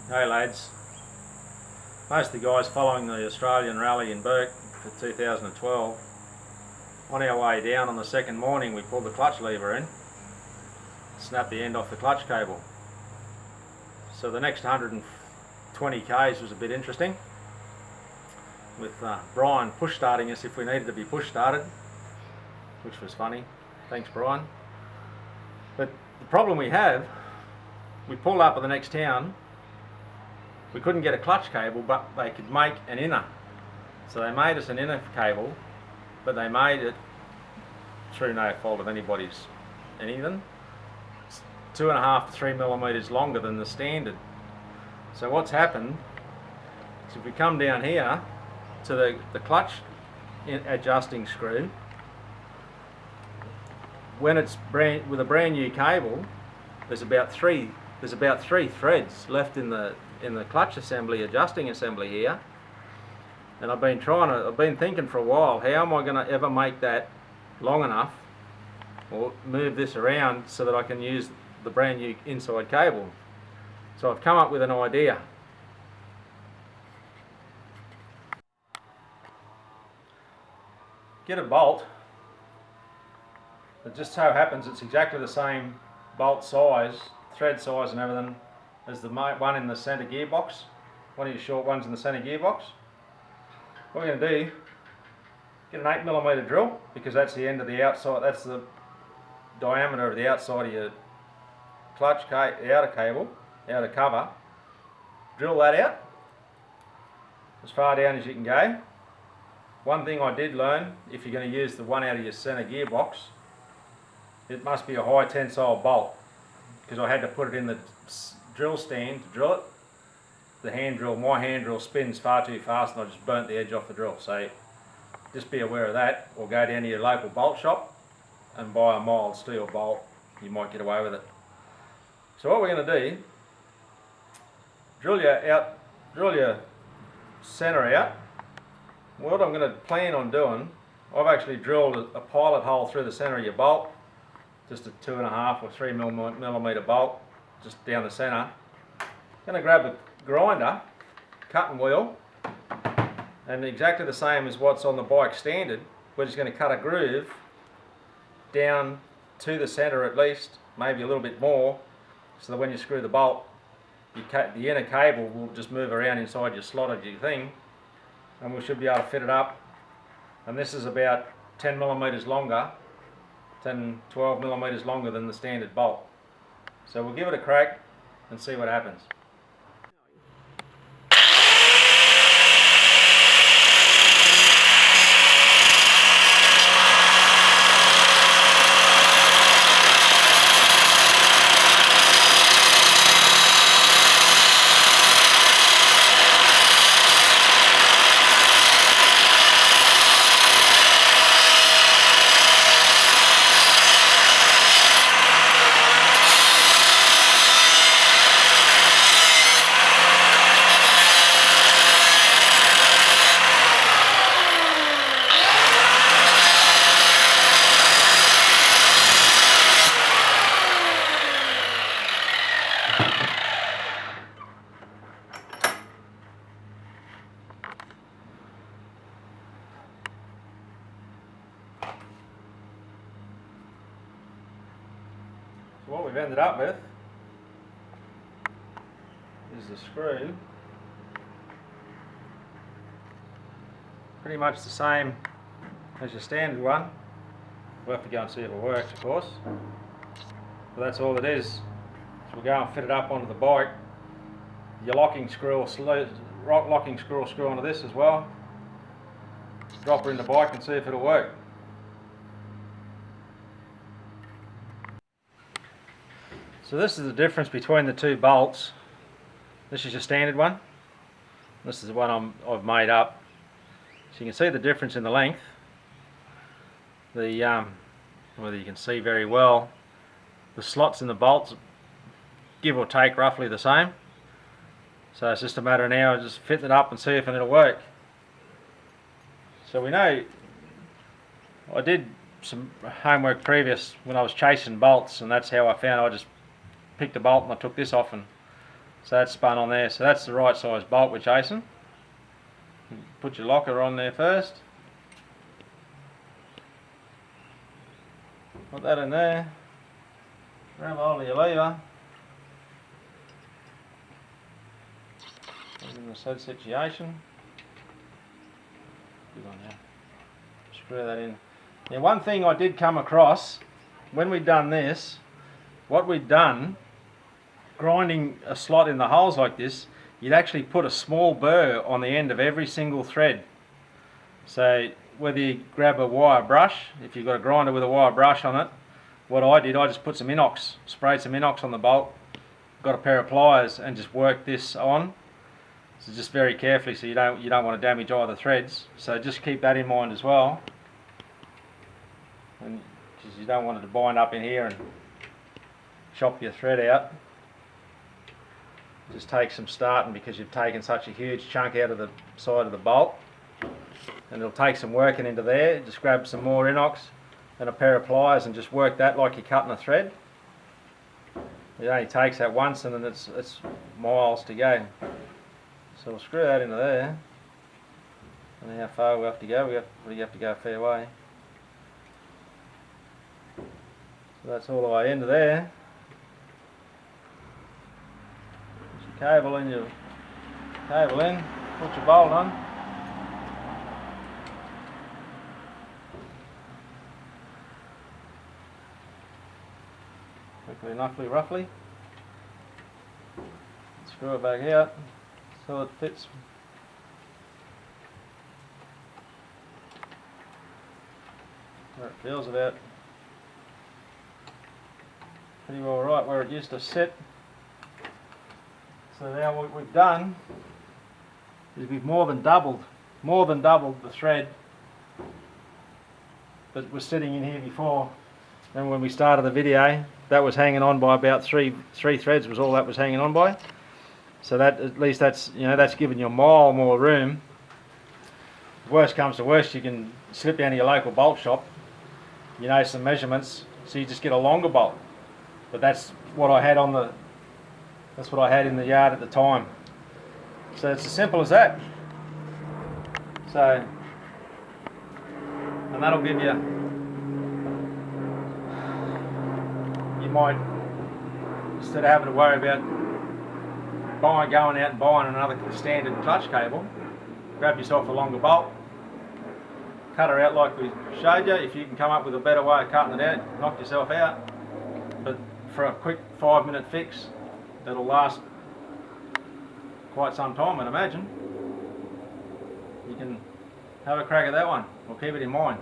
Hey lads, most of the guys following the Australian rally in Bourke for 2012, on our way down on the second morning we pulled the clutch lever in, snapped the end off the clutch cable. So the next 120 k's was a bit interesting, with Brian push starting us if we needed to be push started, which was funny. Thanks Brian. But the problem we have, we pulled up at the next town. We couldn't get a clutch cable, but they could make an inner. So they made us an inner cable, but they made it through no fault of anybody's anything. It's 2.5 to 3 millimeters longer than the standard. So what's happened is if we come down here to the clutch adjusting screw, when it's with a brand new cable, there's about three threads left in the clutch assembly, adjusting assembly here, and I've been thinking for a while, how am I going to ever make that long enough or move this around so that I can use the brand new inside cable. So I've come up with an idea. Get a bolt. It just so happens it's exactly the same bolt size, thread size and everything as the one in the centre gearbox, one of your short ones in the centre gearbox. What we're going to do, get an 8mm drill, because that's the end of the outside, that's the diameter of the outside of your clutch outer cable, outer cover. Drill that out as far down as you can go. One thing I did learn, if you're going to use the one out of your centre gearbox, it must be a high tensile bolt, because I had to put it in the drill stand to drill it. My hand drill spins far too fast and I just burnt the edge off the drill. So just be aware of that, or go down to your local bolt shop and buy a mild steel bolt. You might get away with it. So what we're going to do, drill your centre out. What I'm going to plan on doing, I've actually drilled a pilot hole through the centre of your bolt, just a 2.5 or 3 millimeter bolt, just down the centre. Going to grab a grinder, cutting wheel, and exactly the same as what's on the bike standard. We're just going to cut a groove down to the centre at least, maybe a little bit more, so that when you screw the bolt, the inner cable will just move around inside your slot of your thing, and we should be able to fit it up. And this is about 10 millimeters longer, 12 millimeters longer than the standard bolt. So we'll give it a crack and see what happens. So what we've ended up with is the screw, pretty much the same as your standard one. We'll have to go and see if it works, of course, but that's all it is. So we'll go and fit it up onto the bike. Your locking screw will screw onto this as well. Drop her in the bike and see if it'll work. So this is the difference between the two bolts. This is your standard one. This is the one I've made up. So you can see the difference in the length. Whether you can see very well, the slots in the bolts, give or take, roughly the same. So it's just a matter now of just fitting it up and see if it'll work. So we know, I did some homework previous when I was chasing bolts, and that's how I found. I just picked a bolt and I took this off and So that's spun on there. So that's the right size bolt we're chasing. Put your locker on there first. Put that in there. Grab hold of your lever. Put it in the said situation. Good on you. Screw that in. Now one thing I did come across when we'd done this, what we'd done, grinding a slot in the holes like this, you'd actually put a small burr on the end of every single thread. So whether you grab a wire brush, if you've got a grinder with a wire brush on it, what I did, I just put some inox, sprayed some inox on the bolt, got a pair of pliers and just worked this on. So just very carefully, so you don't want to damage either threads. So just keep that in mind as well, and because you don't want it to bind up in here and chop your thread out. Just take some starting because you've taken such a huge chunk out of the side of the bolt, and it'll take some working into there. Just grab some more inox and a pair of pliers and just work that like you're cutting a thread. It only takes that once and then it's miles to go. So we'll screw that into there. And how far we have to go? We have to go a fair way. So that's all the way into there. Put your cable in, put your bolt on. Quickly enough, roughly. Screw it back out so it fits. Where it feels about pretty well right where it used to sit. So now what we've done is we've more than doubled the thread that was sitting in here before. And when we started the video, that was hanging on by about three threads was all that was hanging on by. So that at least that's that's giving you a mile more room. If worst comes to worst, you can slip down to your local bolt shop. You know some measurements, so you just get a longer bolt. But that's what I had in the yard at the time. So it's as simple as that. So, and that'll give you. You might, instead of having to worry about going out and buying another standard clutch cable, grab yourself a longer bolt, cut her out like we showed you. If you can come up with a better way of cutting it out, knock yourself out. But for a quick 5-minute fix that'll last quite some time, I'd imagine, you can have a crack at that one, or keep it in mind.